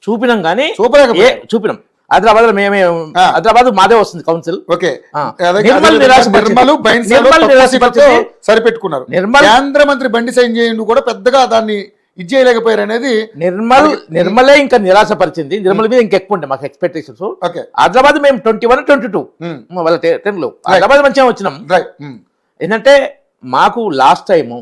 చూపినాం కానీ చూపినాం. హైదరాబాద్ లో మేమే హైదరాబాద్ మాదే వస్తుంది కౌన్సిల్. సరిపెట్టుకున్నారు. కేంద్ర మంత్రి బండి సంజయ్ కూడా పెద్దగా దాన్ని ఇది చేయలేకపోయారు అనేది నిర్మలే ఇంకా నిరాశపరిచింది. నిర్మల మీద ఇంకెక్కువ ఉండే మాకు ఎక్స్పెక్టేషన్స్. హైదరాబాద్ మేము 21, 22 వాళ్ళ 10 లో హైదరాబాద్ మంచిగా వచ్చినాం. ఏంటంటే మాకు లాస్ట్ టైము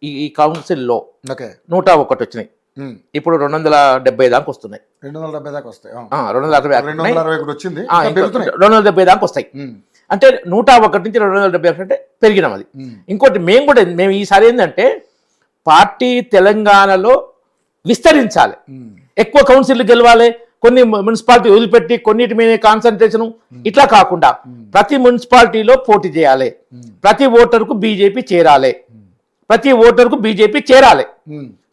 ఈ కౌన్సిల్ లో 101 వచ్చినాయి. ఇప్పుడు 270 దాకా వస్తున్నాయి. 270 దాకా వస్తాయి. 270 దాకా వస్తాయి. అంటే 101 నుంచి 270 అంటే పెరిగినాం. అది ఇంకోటి మేము ఈసారి ఏంటంటే పార్టీ తెలంగాణలో విస్తరించాలి, ఎక్కువ కౌన్సిల్ గెలవాలి, కొన్ని మున్సిపాలిటీ వదిలిపెట్టి కొన్నిటి మీద కాన్సన్ట్రేషన్, ఇట్లా కాకుండా ప్రతి మున్సిపాలిటీలో పోటీ చేయాలి, ప్రతి ఓటర్కు బీజేపీ చేరాలి, ప్రతి ఓటర్కు బీజేపీ చేరాలి.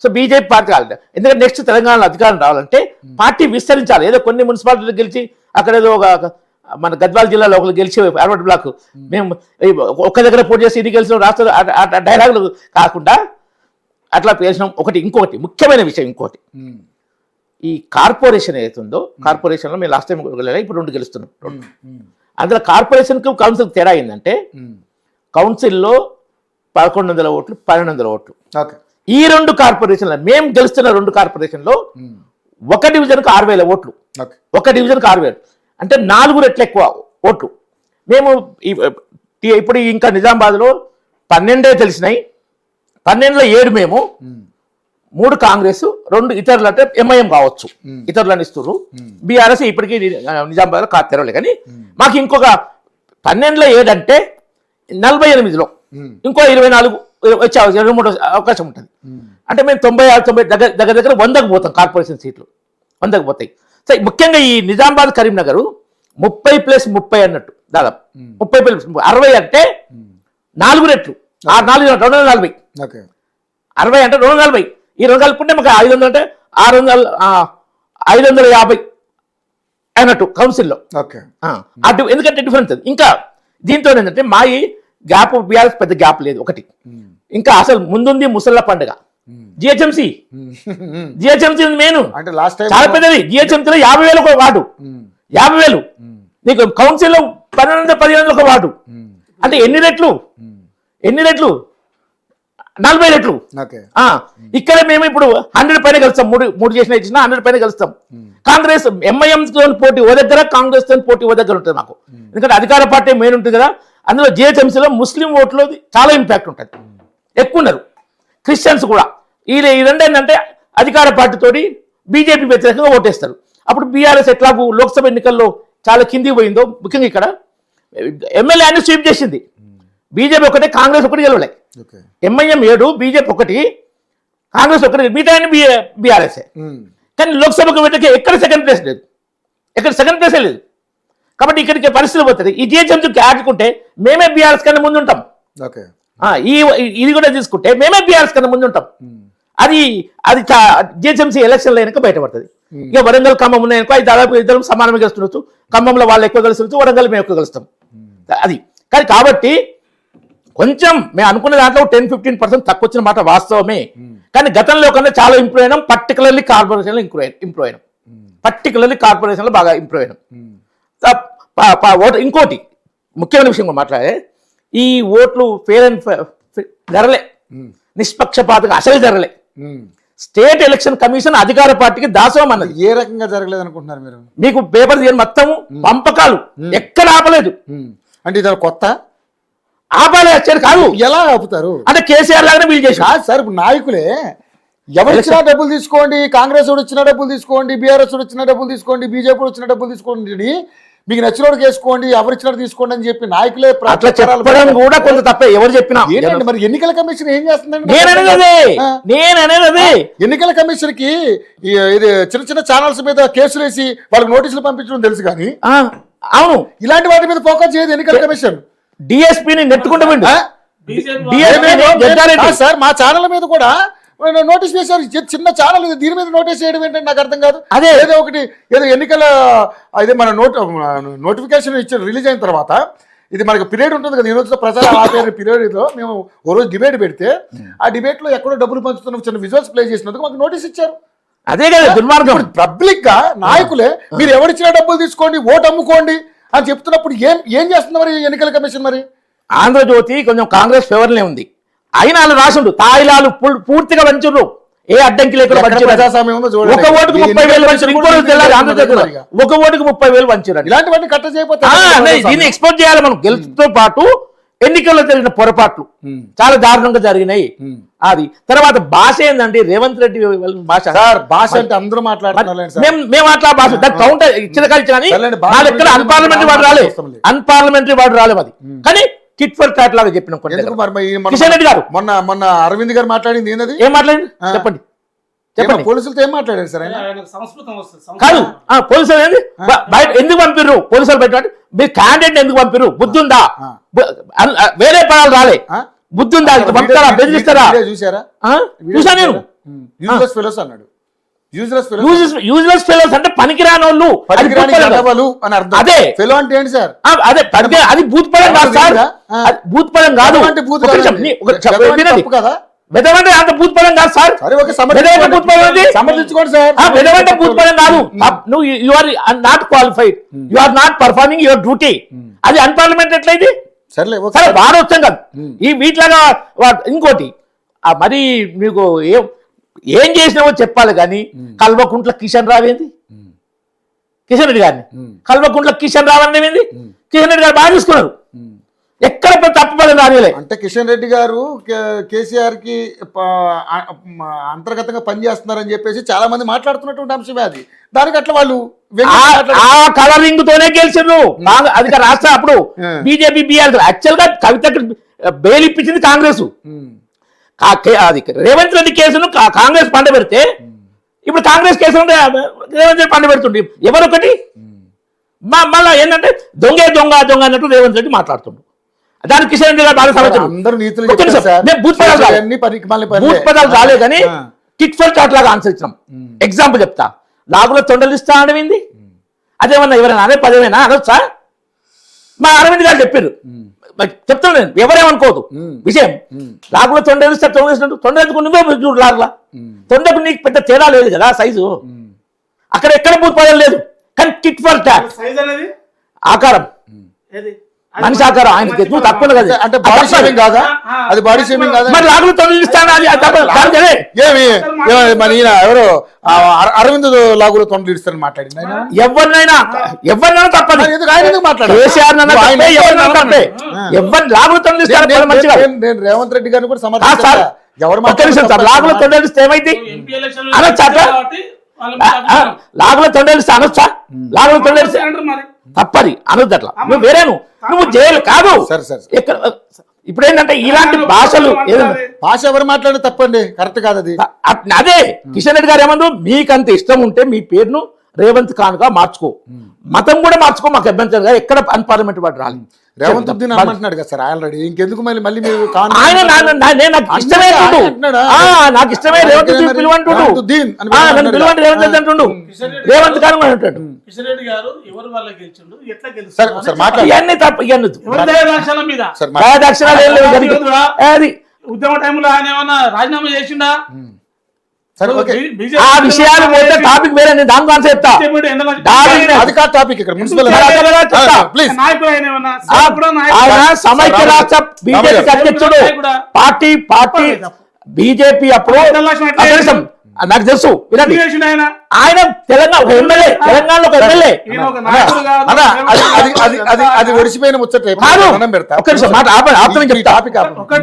సో బీజేపీ పార్టీ కావాలి. ఎందుకంటే నెక్స్ట్ తెలంగాణలో అధికారం రావాలంటే పార్టీ విస్తరించాలి. ఏదో కొన్ని మున్సిపాలిటీలు గెలిచి అక్కడ ఏదో మన గద్వాల జిల్లాలో ఒకరు గెలిచి అర్బన్ బ్లాక్ మేము ఒక్క దగ్గర పోటీ చేసి ఇది గెలిచిన రాష్ట్ర డైలాగులు కాకుండా అట్లా పేర్చినాం. ఇంకొకటి ముఖ్యమైన విషయం ఇంకోటి, ఈ కార్పొరేషన్ ఏదైతుందో కార్పొరేషన్లో మేము లాస్ట్ టైం వెళ్ళాలి, ఇప్పుడు 2 గెలుస్తున్నాం. అందులో కార్పొరేషన్కి కౌన్సిల్ తేడా అయిందంటే కౌన్సిల్లో 1100 ఓట్లు 1200 ఓట్లు. ఈ 2 కార్పొరేషన్లో మేము గెలుస్తున్న 2 కార్పొరేషన్లో ఒక డివిజన్కి 6000 ఓట్లు, ఒక డివిజన్కి 6000 అంటే 4 రెట్లు ఎక్కువ ఓట్లు. మేము ఇప్పుడు ఇంకా నిజామాబాద్లో 12 తెలిసినాయి, 12లో 7 మేము, 3 కాంగ్రెస్, 2 ఇతరులు అంటే ఎంఐఎం కావచ్చు, ఇతరులను ఇస్తున్నారు. బీఆర్ఎస్ ఇప్పటికీ నిజామాబాద్లో తెరవలే. కానీ మాకు ఇంకొక 12లో 7 అంటే 48లో ఇంకో 24 వచ్చే 2-3 అవకాశం ఉంటుంది. అంటే మేము 96-90 దగ్గర 100కు పోతాం. కార్పొరేషన్ సీట్లు 100కు పోతాయి. సో ముఖ్యంగా ఈ నిజామాబాద్ కరీంనగర్ 30+30 అన్నట్టు, దాదాపు 30+60 అంటే 4 రెట్లు, 240. 60 అంటే 240. ఈ 2 కలుపుకుంటే మాకు 500 అంటే 550 అన్నట్టు కౌన్సిల్లో. అటు ఎందుకంటే డిఫరెన్స్. ఇంకా దీంతో ఏంటంటే మా ఈ గ్యాప్ బీఆర్ఎస్ పెద్ద గ్యాప్ లేదు. ఒకటి ఇంకా అసలు ముందుంది ముసళ్ళ పండుగ, జిహెచ్ఎంసీ మెయిన్ చాలా పెద్దది. జిహెచ్ఎంసీలో 50,000 ఒక వార్డు, 50,000. నీకు కౌన్సిల్లో 1200-1500 ఒక వార్డు. అంటే ఎన్ని రెట్లు 40 రెట్లు. ఇక్కడ మేము ఇప్పుడు 100 పైన కలుస్తాం. 3 చేసిన 100 పైన కలుస్తాం. కాంగ్రెస్ ఎంఐఎం తో పోటీ ఓ దగ్గర, కాంగ్రెస్ తో పోటీ ఓ దగ్గర ఉంటుంది మాకు. ఎందుకంటే అధికార పార్టీ మెయిన్ ఉంటుంది కదా. అందులో జిహెచ్ఎంసీలో ముస్లిం ఓట్లు చాలా ఇంపాక్ట్ ఉంటుంది, ఎక్కువ ఉన్నారు. క్రిస్టియన్స్ కూడా. ఈ 2 ఏంటంటే అధికార పార్టీతోటి బీజేపీ వ్యతిరేకంగా ఓటేస్తారు. అప్పుడు బీఆర్ఎస్ ఎట్లాగూ లోక్సభ ఎన్నికల్లో చాలా కిందికి పోయిందో, ముఖ్యంగా ఇక్కడ ఎమ్మెల్యే అన్ని స్వీప్ చేసింది. బీజేపీ ఒకటే, కాంగ్రెస్ ఒకటి గెలవలే. ఎంఐఎం 7, బీజేపీ 1, కాంగ్రెస్ 1, మిగతా బీఆర్ఎస్. కానీ లోక్సభకు పెట్టకే ఎక్కడ సెకండ్ ప్లేస్ లేదు, లేదు. కాబట్టి ఇక్కడికి పరిస్థితి పోతుంది. ఈ జిహెచ్ఎంసీకి ఆడుకుంటే మేమే బీఆర్ఎస్ కన్నా ముందు ఉంటాం. ఇది కూడా తీసుకుంటే మేమే బీఆర్ఎస్ కన్నా ముందు ఉంటాం. అది జిహెచ్ఎంసీ ఎలక్షన్లు అయినాక బయటపడుతుంది. ఇక వరంగల్, ఖమ్మం ఉన్నాయనుకో, అది దాదాపు ఇద్దరు సమానంగా గెలుస్తుండొచ్చు. ఖమ్మంలో వాళ్ళు ఎక్కువ గెలుస్తుండొచ్చు, వరంగల్ మేము ఎక్కువ గెలుస్తాం. అది కానీ కాబట్టి కొంచెం మేము అనుకున్న దాంట్లో 10-15% తక్కువ వచ్చిన మాట వాస్తవమే. కానీ గతంలో కన్నా చాలా ఇంప్రూవ్ అయినాం. పర్టికులర్లీ కార్పొరేషన్లో ఇంప్రూవ్ అయినాం. కార్పొరేషన్లో బాగా ఇంప్రూవ్ అయినాం. ఇంకోటి ముఖ్యమైన విషయం మాట్లాడే, ఈ ఓట్లు ఫెయిర్ అండ్ జరలే, నిష్పక్షపాతంగా అసలు జరలే. స్టేట్ ఎలక్షన్ కమిషన్ అధికార పార్టీకి దాసోహం అన్నది. ఏ రకంగా జరగలేదు అనుకుంటున్నారు మీరు? మీకు పేపర్ మొత్తం పంపకాలు ఎక్కడ ఆపలేదు. అంటే ఇది కొత్త ఆపాలి వచ్చారు కాదు. ఎలా ఆపుతారు అంటే కేసీఆర్ లాగానే వీళ్ళు చేశారు సార్. ఇప్పుడు నాయకులే ఎవరు ఇచ్చినా డబ్బులు తీసుకోండి, కాంగ్రెస్ వాడు వచ్చిన డబ్బులు తీసుకోండి, బీఆర్ఎస్ వాడు వచ్చిన డబ్బులు తీసుకోండి, బీజేపీ వచ్చిన డబ్బులు తీసుకోండి, మీకు నచ్చినోడికి వేసుకోండి, ఎవరు ఇచ్చినట్టు తీసుకోండి అని చెప్పి నాయకులే కూడా కొంత తప్పే. ఎవరు చెప్పినా ఏంటండి మరి ఎన్నికల కమిషన్ ఏం చేస్తుందండి? నేననేది ఎన్నికల కమిషన్ కి ఇది చిన్న చిన్న ఛానల్స్ మీద కేసులు వేసి వాళ్ళకి నోటీసులు పంపించడం తెలుసు. కానీ అవును, ఇలాంటి వాటి మీద ఫోకస్ చేయదు ఎన్నికల కమిషన్. డిఎస్పీని నెట్టుకుంటూ సార్ మా ఛానల్ మీద కూడా నోటీస్ చేశారు. చిన్న ఛానల్ దీని మీద నోటీస్ చేయడం ఏంటంటే నాకు అర్థం కాదు. అదే ఏదో ఒకటి ఏదో ఎన్నికల అదే మన నోటిఫికేషన్ ఇచ్చి రిలీజ్ అయిన తర్వాత ఇది మనకు పీరియడ్ ఉంటుంది కదా, ఈ రోజుతో ప్రచారం ఆపేరు పీరియడ్లో మేము ఓ రోజు డిబేట్ పెడితే ఆ డిబేట్లో ఎక్కడో డబ్బులు పంచుతున్న చిన్న విజువల్స్ ప్లే చేసినందుకు మాకు నోటీస్ ఇచ్చారు. అదే కదా దుర్మార్గం. పబ్లిక్ గా నాయకులే మీరు ఎవరిచ్చిన డబ్బులు తీసుకోండి ఓటు అమ్ముకోండి అని చెప్తున్నప్పుడు ఏం చేస్తుంది మరి ఎన్నికల కమిషన్? మరి ఆంధ్రజ్యోతి కొంచెం కాంగ్రెస్ ఫేవర్లే ఉంది, అయినా వాళ్ళు రాసిండు తాయిలాలు పూర్తిగా వంచుర్రు, ఏ అడ్డంకి లేకుండా వంచారు. ప్రజాస్వామ్యం ఉందో చూడండి. ఒక ఓటుకు 30,000 వంచారు, ఇంకోటి తెల్లారి ఆంధ్రజ్యోతిలో ఒక ఓటుకు 30,000 వంచారు. ఇలాంటివన్నీ కట్ట చేయకపోతే దీన్ని ఎక్స్పోర్ట్ చేయాలి మనం. గెలుపుతో పాటు ఎన్నికల్లో జరిగిన పొరపాట్లు చాలా దారుణంగా జరిగినాయి. అది తర్వాత భాష ఏందండి, రేవంత్ రెడ్డి భాష. సార్ భాష అంటే అందరూ మాట్లాడుతున్నారు, మేము మాట్లాడే భాష దానికి కౌంటర్ ఇచ్చిన నా లెక్కన అన్పార్లమెంటరీ వాడు రాలే, అన్పార్లమెంటరీ వాడు రాలేదు అది. కానీ కిట్ ఫర్ క్యాట్ లాగా చెప్పినాం. కిషన్ రెడ్డి గారు మొన్న అరవింద్ గారు మాట్లాడింది ఏంటది? ఏం మాట్లాడింది చెప్పండి చెప్పండి. పోలీసులతో ఏం మాట్లాడారు సార్? కాదు పోలీసులు ఏంది బయట ఎందుకు పంపిర్రు? పోలీసులు బయట మీరు క్యాండిడేట్ ఎందుకు పంపిర్రు? బుద్ధి ఉందా? వేరే పదాలు రాలే, బుద్ధి ఉందా? పంపుతారా, బెదిరిస్తారా? చూసారా? చూసా నేను. యూజ్లెస్ ఫెలోస్ అన్నాడు. యూజ్లెస్ ఫెలోస్ అంటే పనికిరాని వాళ్ళు. అదే ఫెలో అంటే ఏంటి సార్? అదే అది బూత్ పదం కాదు సార్, బూత్ పదం కాదు. కదా వెదవంటే అంత భూత్ పదం కాదు సార్, సమర్థించుకోండి సార్. వెదవంటే భూత్ పదం కాదు. నువ్వు you are not qualified, you are not performing your duty. అది అన్పార్లమెంట్ ఎట్లయితే సరే బాగా వచ్చాం కాదు ఈ వీటిలాగా. ఇంకోటి మరి మీకు ఏం చేసినావో చెప్పాలి కానీ కల్వకుంట్ల కిషన్ రావు ఏంది, కిషన్ రెడ్డి గారిని కల్వకుంట్ల కిషన్ రావు అంటే ఏంది? కిషన్ రెడ్డి గారు బాగా చూసుకున్నారు, ఎక్కడ తప్పుపడి రానిలే. అంటే కిషన్ రెడ్డి గారు కేసీఆర్ కి అంతర్గతంగా పనిచేస్తున్నారని చెప్పేసి చాలా మంది మాట్లాడుతున్నటువంటి అంశమే అది. దానికి అట్లా వాళ్ళు ఆ కలరింగ్ తోనే గెలిచారు అధికార రాష్ట్ర. అప్పుడు బీజేపీ బీఆర్ యాక్చువల్ గా కవితకు బెయిల్ ఇప్పించింది కాంగ్రెస్. అది రేవంత్ రెడ్డి కేసును కాంగ్రెస్ పండ పెడితే ఇప్పుడు కాంగ్రెస్ కేసు రేవంత్ రెడ్డి పండ పెడుతుండే. ఎవరొకటి మళ్ళా ఏంటంటే దొంగ దొంగ దొంగ అన్నట్టు రేవంత్ రెడ్డి మాట్లాడుతుండ్రు. దానికి కిషన్ రెడ్డి గారు బాగా బూత్ పదాలు రాలే కానీ కిట్ ఫర్ చాట్ లాగా ఆన్సర్ ఇచ్చినాం. ఎగ్జాంపుల్ చెప్తా, లాగులో తొండలు ఇస్తా అనవింది అదేమన్నా ఎవరైనా అదే పదవేనా అనొచ్చా? మా అరవింద్ గారు చెప్పారు, చెప్తాను నేను, ఎవరేమనుకోదు విషయం. లాగులో తొండలు ఇస్తా తొండకు నువ్వే చూడు, లాగులా తొండకు నీకు పెద్ద తేడా లేదు కదా సైజు, అక్కడ ఎక్కడ బూత్ పదాలు లేదు. కానీ కిట్ ఫర్ చాట్ ఆకారం మనిషి ఆకారం ఆయనకి నువ్వు తక్కువ కదా. అంటే బాడీ షేమింగ్ కాదా? అది బాడీ షేమింగ్ కాదా? మరి లాగులు తొండలిస్తాను ఏమి మరి ఈయన ఎవరు అరవింద్ లాగులు తొండలు ఇస్తారని మాట్లాడింది. ఎవరినైనా తప్పదు. లాగులు తొండలిస్తారు. నేను రేవంత్ రెడ్డి గారిని కూడా సమర్థిస్తాను. ఎవరు లాగులు తొండలిస్తే ఏమైంది అనొచ్చా? లాగులో తొండలిస్తే అనొచ్చా? లాగులు తొండలిస్తే తప్పది అనొద్దు. అట్లా నువ్వు వేరేను, నువ్వు జైలు కాదు. ఇప్పుడు ఏంటంటే ఇలాంటి భాషలు భాష ఎవరు మాట్లాడే తప్పండి, కరెక్ట్ కాదు అది. అదే కిషన్ రెడ్డి గారు ఏమన్నారు, మీకంత ఇష్టం ఉంటే మీ పేరును రేవంత్ ఖాన్ గా మార్చుకో, మతం కూడా మార్చుకో, మాకు అభ్యంతరంగా ఎక్కడ అన్పార్లమెంట్ వాడు రాలి. రేవంత్ రెడ్డి అంటున్నాడు కదా సార్ ఆల్రెడీ, ఇంకెందుకు మళ్ళీ మీరు ఆయన నాకు ఇష్టమే నాకు ఇష్టమే రేవంత్ పిలువంటుండు, నన్ను పిలువండి రేవంత్ రెడ్డి అంటుండు, రేవంత్ ఖాన్ కూడా అంటాడు. ఇవన్నీ తప్ప అది ఉద్యమ టైంలో ఆయన ఏమన్నా రాజీనామా చేసిండా? ఆ విషయాలు టాపిక్ వేరే, నేను దాని గురించి చెప్తా. అది కాదు టాపిక్ ఇక్కడ. మున్సిపల్ ఆయన సమైక్య రాష్ట్ర బీజేపీ అధ్యక్షుడు, పార్టీ బీజేపీ అప్పుడు నాకు తెలుసు. ఆయన తెలంగాణ ఎమ్మెల్యే, తెలంగాణలో ఒక ఎమ్మెల్యే. అది ఒడిసిపోయిన ముచ్చట. ఒక్క నిమిషం మాట చెప్తా.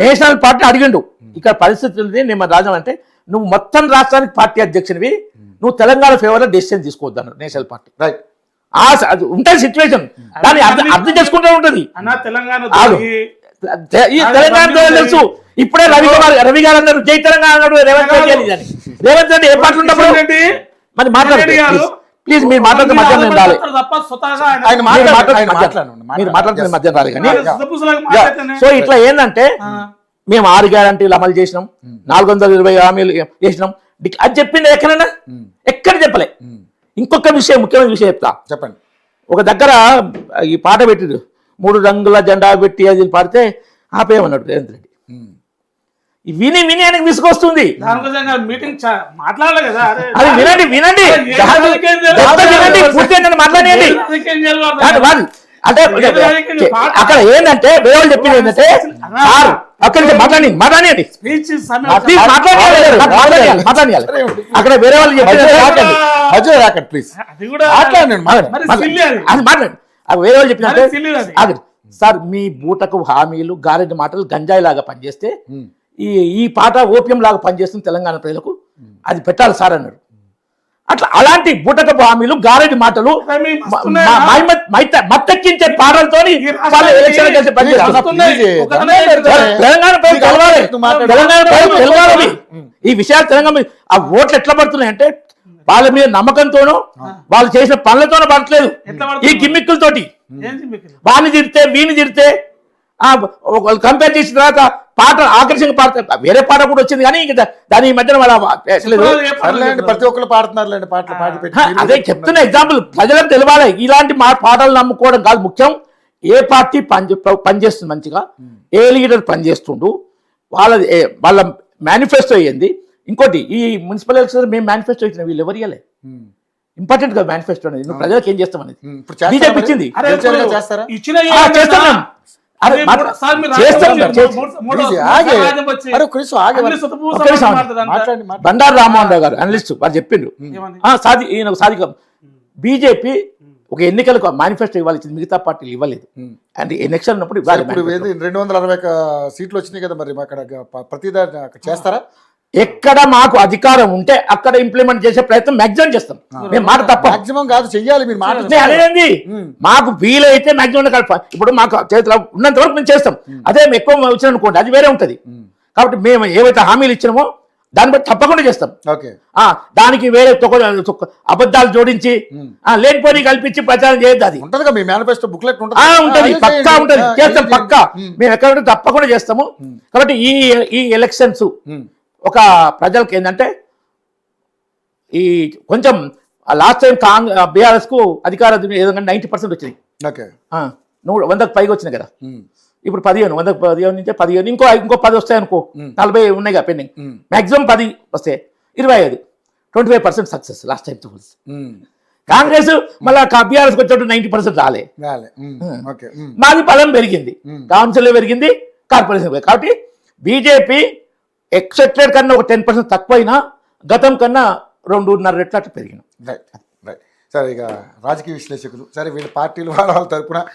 నేషనల్ పార్టీ అడిగిండు ఇక్కడ పరిస్థితులు నేను రాజం అంటే, నువ్వు మొత్తం రాష్ట్రానికి పార్టీ అధ్యక్షునివి, నువ్వు తెలంగాణ ఫేవర్ లో డెసిషన్ తీసుకోవద్దు అన్నారు నేషనల్ పార్టీ. రైట్, ఉంటుంది సిచ్యువేషన్, దాన్ని అర్థం చేసుకుంటూ ఉంటది. తెలంగాణ తెలుసు. ఇప్పుడే రవి గారు అన్నారు జై తెలంగాణ అన్నాడు రేవంత్ రెడ్డి అని. రేవంత్ రెడ్డి ఏ పార్టీ ఉన్నప్పుడు మరి మాట్లాడండి ప్లీజ్. మీరు మాట్లాడితే మధ్యాహ్నం నేను రాలే, మీరు మాట్లాడుతున్న మధ్యాహ్నం రాలే. కానీ సో ఇట్లా ఏంటంటే, మేము 6 గ్యారంటీలు అమలు చేసినాం, 420 హామీలు చేసినాం, అది చెప్పింది ఎక్కడైనా? ఎక్కడ చెప్పలే. ఇంకొక విషయం, ముఖ్యమైన విషయం చెప్తా, చెప్పండి. ఒక దగ్గర ఈ పాట పెట్టిరు, 3 రంగుల జెండా పెట్టి అది పాడితే ఆపేయమన్నాడు రేవంత్ రెడ్డి. విని విని ఆయనకు విసుకొస్తుంది. దానికోసం మీటింగ్ మాట్లాడాలి కదా. అరే, అది వినండి వినండి ఏ రాజకీయం చేయాలి? మొత్తం వినండి, పూర్తి మాట్లాడండి. రాజకీయం చేయాలి వాళ్ళు. కాదు, కాదు. అంటే అక్కడ ఏంటంటే వేరే వాళ్ళు చెప్పింది ఏంటంటే సార్ అక్కడి నుంచి మాట్లాడండి స్పీచ్ ప్లీజ్ మాట్లాడాలి. అక్కడ వేరే వాళ్ళు చెప్పింది మధ్యలో రాకండి ప్లీజ్. అది కూడా మాట్లాడండి మరి silly అది. అది మాట్లాడండి. అది వేరే వాళ్ళు చెప్పినట్టే మరి silly అది. ఆగండి. సార్ మీ బూటకు హామీలు గారెడ్డి మాటలు గంజాయి లాగా పనిచేస్తే ఈ పాట ఓపియం లాగా పనిచేస్తుంది తెలంగాణ ప్రజలకు, అది పెట్టాలి సార్ అన్నాడు. అట్లా అలాంటి బూటకపు హామీలు గారెడ్డి మాటలు మత్తెక్కించే పాటలతో తెలంగాణ ప్రజలు తెలవాలి. తెలంగాణ ప్రజలు తెలవాలి ఈ విషయాలు. తెలంగాణ ఆ ఓట్లు ఎట్లా పడుతున్నాయి అంటే వాళ్ళ మీద నమ్మకంతోనూ వాళ్ళు చేసిన పనులతోనూ పడట్లేదు, ఈ గిమ్మిక్కులతోటి. వాడిని తిడితే వీని తిడితే కంపేర్ చేసిన తర్వాత పాట ఆకర్షణ పాట వేరే పాట కూడా వచ్చింది, కానీ దాని మధ్యన ప్రతి ఒక్కరు పాడుతున్నారు పాటలు పాడి పెట్టి. అదే చెప్తున్న ఎగ్జాంపుల్ ప్రజలకు తెలవాలి. ఇలాంటి పాటలు నమ్ముకోవడం కాదు ముఖ్యం, ఏ పార్టీ పనిచేస్తుంది మంచిగా, ఏ లీడర్ పనిచేస్తుండు, వాళ్ళ మేనిఫెస్టో అయ్యింది. ఇంకోటి ఈ మున్సిపల్ ఎలక్షన్ మేము మేనిఫెస్టో ఇచ్చిన వీళ్ళు ఎవరు ఇవ్వలే. ఇంపార్టెంట్ గా మేనిఫెస్టో అనేది నువ్వు ప్రజలకు ఏం చేస్తాం అనేది బీజేపీ ఇచ్చింది. బండారు రామ్మోహన్ రావు గారు అనలిస్ట్ వారు చెప్పిండ్రు సాధిక బీజేపీ ఒక ఎన్నికలకు మేనిఫెస్టో ఇవ్వాలి, మిగతా పార్టీలు ఇవ్వలేదు. అండ్ ఎలక్షన్ ఉన్నప్పుడు 260 సీట్లు వచ్చినాయి కదా, మరి అక్కడ ప్రతిదాని చేస్తారా? ఎక్కడ మాకు అధికారం ఉంటే అక్కడ ఇంప్లిమెంట్ చేసే ప్రయత్నం మాక్సిమం చేస్తాం. మేము మాట తప్ప మాక్సిమం కాదు చెయ్యాలి. మీరు మాట అనేది మాకు వీలైతే మాక్సిమం కలపాలి. ఇప్పుడు మాకు చేతిలో ఉన్నంత వరకు మేము చేస్తాం. అదే ఎక్కువ వచ్చిన అనుకోండి అది వేరే ఉంటది. కాబట్టి మేము ఏవైతే హామీలు ఇచ్చినామో దాన్ని బట్టి తప్పకుండా చేస్తాం. దానికి వేరే అబద్ధాలు జోడించి లేనిపోయి కల్పించి ప్రచారం చేయొద్దు. అది ఉంటది మీ మేనిఫెస్టో బుక్లెట్ ఉంటది, పక్కా ఉంటది, చేస్తాం పక్కా. మేము ఎక్కడ తప్పకుండా చేస్తాము. కాబట్టి ఈ ఎలక్షన్స్ ఒక ప్రజలకు ఏంటంటే ఈ కొంచెం లాస్ట్ టైం బీఆర్ఎస్ కు అధికారం ఏదైనా 90% వచ్చినాయి, 100కు పైగా వచ్చినాయి కదా. ఇప్పుడు 15, 115 నుంచి 15, ఇంకో 10 వస్తాయి అనుకో, 40 ఉన్నాయి కదా పెండింగ్. మాక్సిమం 10 వస్తాయి, 25, 25% సక్సెస్ లాస్ట్ టైం. కాంగ్రెస్ మళ్ళీ బీఆర్ఎస్ వచ్చేటప్పుడు 90% రాలే. మాది బలం పెరిగింది, కౌన్సిల్ పెరిగింది, కార్పొరేషన్. కాబట్టి బీజేపీ ఎక్సెప్టెడ్ కన్నా ఒక 10% తక్కువైనా గతం కన్నా 2.5 రెట్లు అట్లా పెరిగిన. సరే, ఇక రాజకీయ విశ్లేషకులు సరే వీళ్ళ పార్టీలు వాళ్ళ తరపున